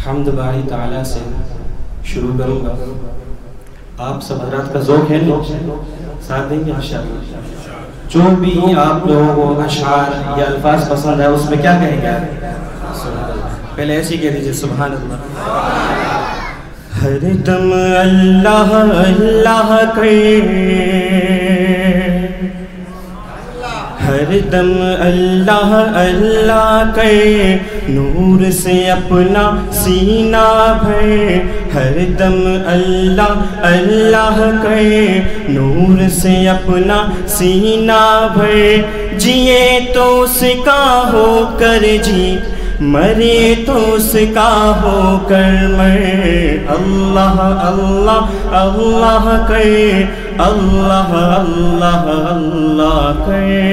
حمد باری تعالیٰ سے شروع کروں گا. آپ سب حضرات کا ذوق ہے نا؟ ساتھ دیں گے انشاءاللہ. جو بھی آپ لوگوں کو اشعار یا الفاظ پسند ہے اس میں کیا کہیں گے؟ پہلے ایسی کہہ دیجئے سبحان اللہ. ہر دم اللہ اللہ کرے، ہر دم اللہ اللہ کرے، نور سے اپنا سینہ بھرے. ہر دم اللہ اللہ کرے، نور سے اپنا سینہ بھرے. جیے تو اس کا ہو کر جی، مرے تو اس کا ہو کر مرے. اللہ اللہ اللہ کرے، اللہ اللہ اللہ کرے.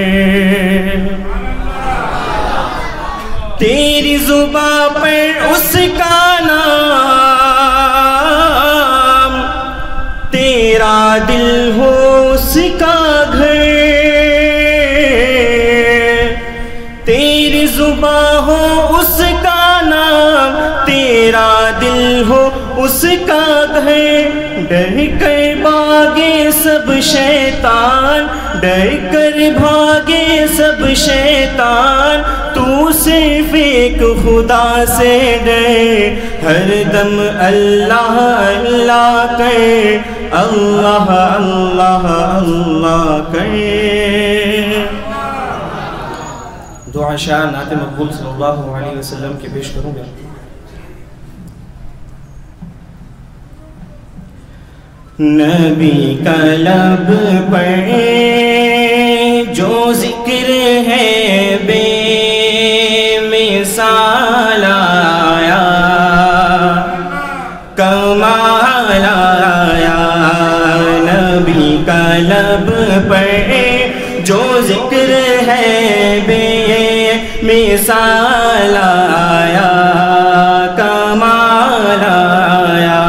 تیری زباں پر اس کا نام، تیرا دل ہو اس کا گھر. تیری زباں ہو اس کا نام، تیرا دل ہو اس کا گھر. ڈر کر بھاگے سب شیطان، ڈر کر بھاگے سب شیطان، تو صرف ایک خدا سے ڈر. ہر دم اللہ اللہ کرے، اللہ اللہ اللہ کرے. دعا شاہ نعت مقبول صلی اللہ علیہ وسلم کے پیش کروں گا. نبی کا لب پر جو ذکر ہے بے مثال آیا، کمال آیا. نبی کا لب پر جو ذکر ہے بے مثال آیا، کمال آیا.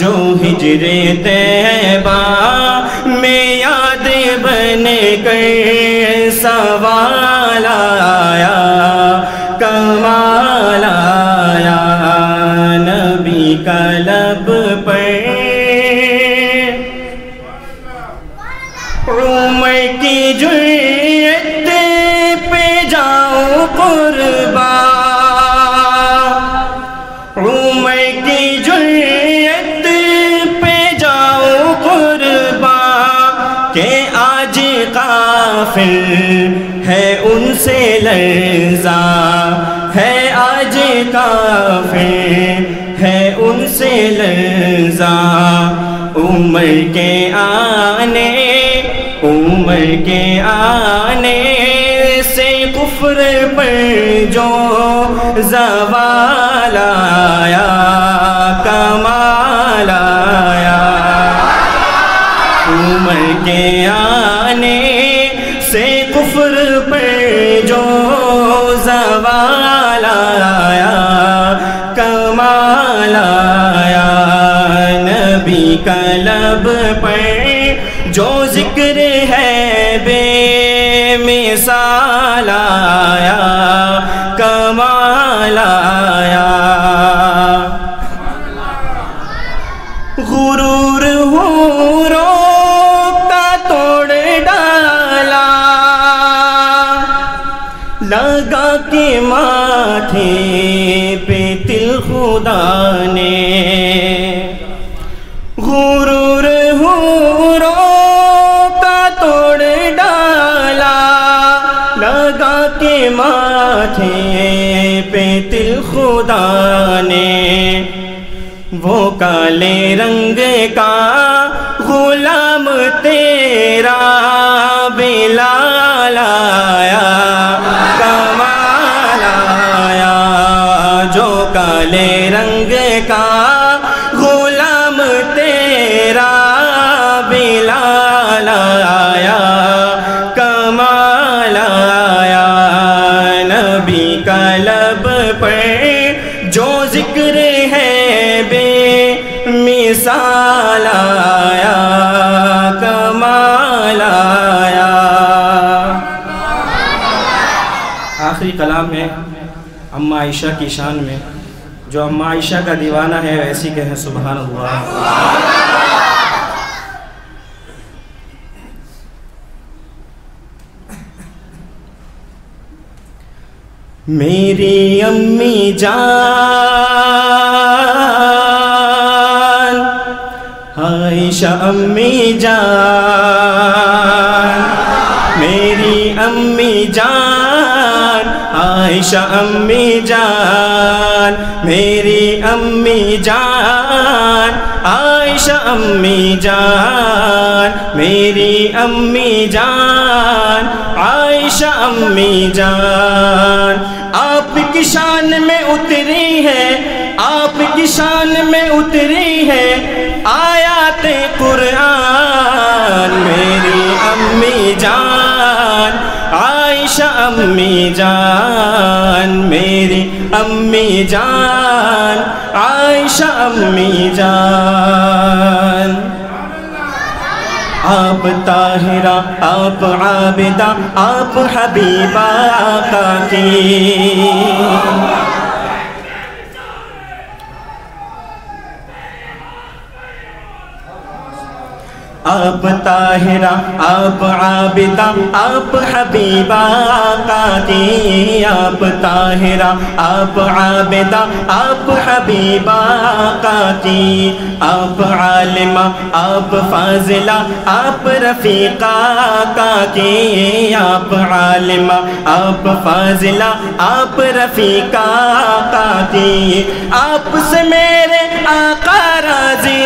جو ہجر طیبہ میں یاد بن کر سوال آیا، کمال آیا. نبی کا لب پر عمر کی جرأت پہ جاؤ قربان، عمر کی جرأت پہ جاؤ قربان، کہ آج غافل ہے ان سے لرزاں، ہے آج کافر ہے ان سے لرزاں. عمر کے آنے، عمر کے آنے سے کفر پر جو زوال آیا، کمال آیا. عمر کے آنے سے کفر پر جو زوال آیا، کمال آیا. نبی کا لب پر جو ذکر ہے بے مثال آیا، کمال آیا. غرور حوروں کا توڑ ڈالا، لگا کے ماتھے پہ تل خدا نے. غرور حوروں کا توڑ ڈالا، لگا کے ماتھے پہ تل خدا نے. وہ کالے رنگ کا غلام تیرا بلال آیا، کمال آیا. جو کالے رنگ کا غلام تیرا بلال آیا، کمال آیا. نبی کا لب پر جو ذکر ہے بے مثال آیا، کمال آیا. آخری کلام ہے اما عائشہ کی شان میں جو اما عائشہ کا دیوانہ ہے ویسی کہیں سبحان اللہ۔ میری امی جان عائشہ امی جان، میری امی جان عائشہ امی جان، میری امی جان عائشہ امی جان، میری امی جان عائشہ امی جان۔ آپ کی شان میں اتری ہے، آپ کی شان میں اتری ہے آیات قرآن، میری امی جان عائشہ امی جان، میری امی جان عائشہ امی جان۔ آپ طاہرہ، آپ عابدہ، آپ حبیبہ آقا کی، آپ طاہرہ، آپ عابدہ، آپ حبیبہ آقا کی، آپ طاہرہ، آپ عابدہ، آپ حبیبہ آقا کی، آپ عالمہ، آپ فاضلہ، آپ رفیقہ آقا کی، آپ عالمہ، آپ فاضلہ، آپ رفیقہ آقا کی، آپ سے میرے آقا راضی،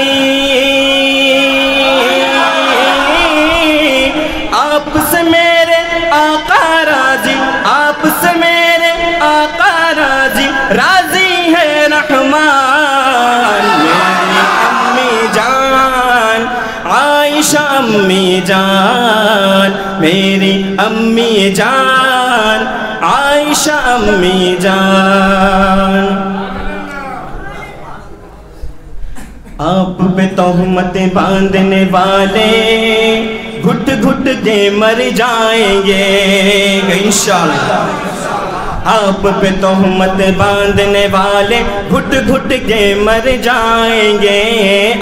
آپ سے میرے آقا راضی، آپ سے میرے آقا راضی، راضی ہے رحمان، میری امی جان عائشہ امی جان، میری امی جان عائشہ امی جان۔ آپ پہ تہمت باندھنے والے گھٹ گھٹ کے مر جائیں گے انشاءاللہ، آپ پہ تہمت باندھنے والے گھٹ گھٹ کے مر جائیں گے،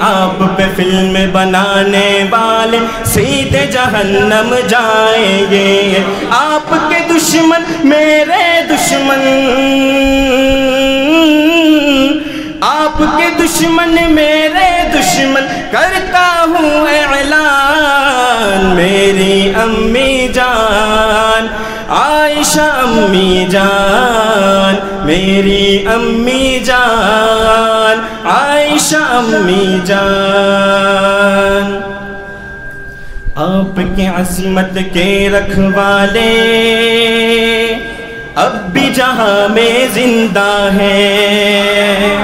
آپ پہ فلم بنانے والے سیدھے جہنم جائیں گے، آپ کے دشمن میرے دشمن، آپ کے دشمن میرے دشمن، کرتا ہوں اعلان، میری امی جان عائشہ امی جان، میری امی جان عائشہ امی جان۔ آپ کی عظمت کے رکھوالے اب بھی جہاں میں زندہ ہیں،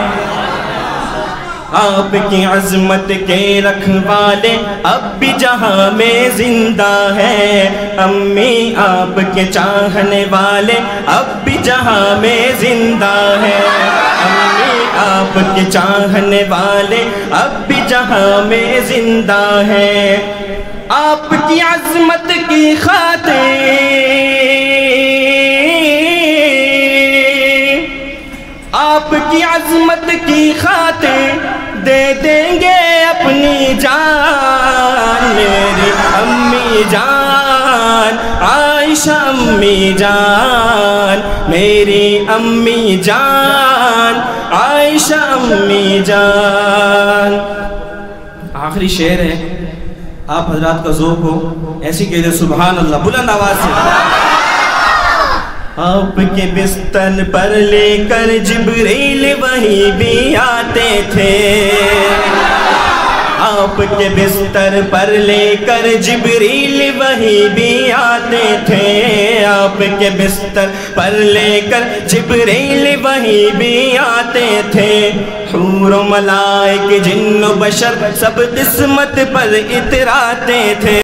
آپ کی عظمت کے رکھوالے اب بھی جہاں میں زندہ ہیں، امی آپ کے چاہنے والے اب بھی جہاں میں زندہ ہیں، امی آپ کے چاہنے والے اب بھی جہاں میں زندہ ہیں، آپ کی عظمت کی خاطر، آپ کی عظمت کی خاطر دے دیں گے اپنی جان، میری امی جان عائشہ امی جان، میری امی جان عائشہ امی جان۔ آخری شعر ہے، آپ حضرات کا ذوق ہو ایسی کہہ دیں سبحان اللہ بلند آواز سے۔ آپ کے بستر پر لے کر جبریل وہی بھی آتے تھے، آپ کے بستر پر لے کر جبریل وہی بھی آتے تھے، آپ کے بستر پر لے کر جبریل وہی بھی آتے تھے، حور و ملائک جن و بشر سب قسمت پر اتراتے تھے۔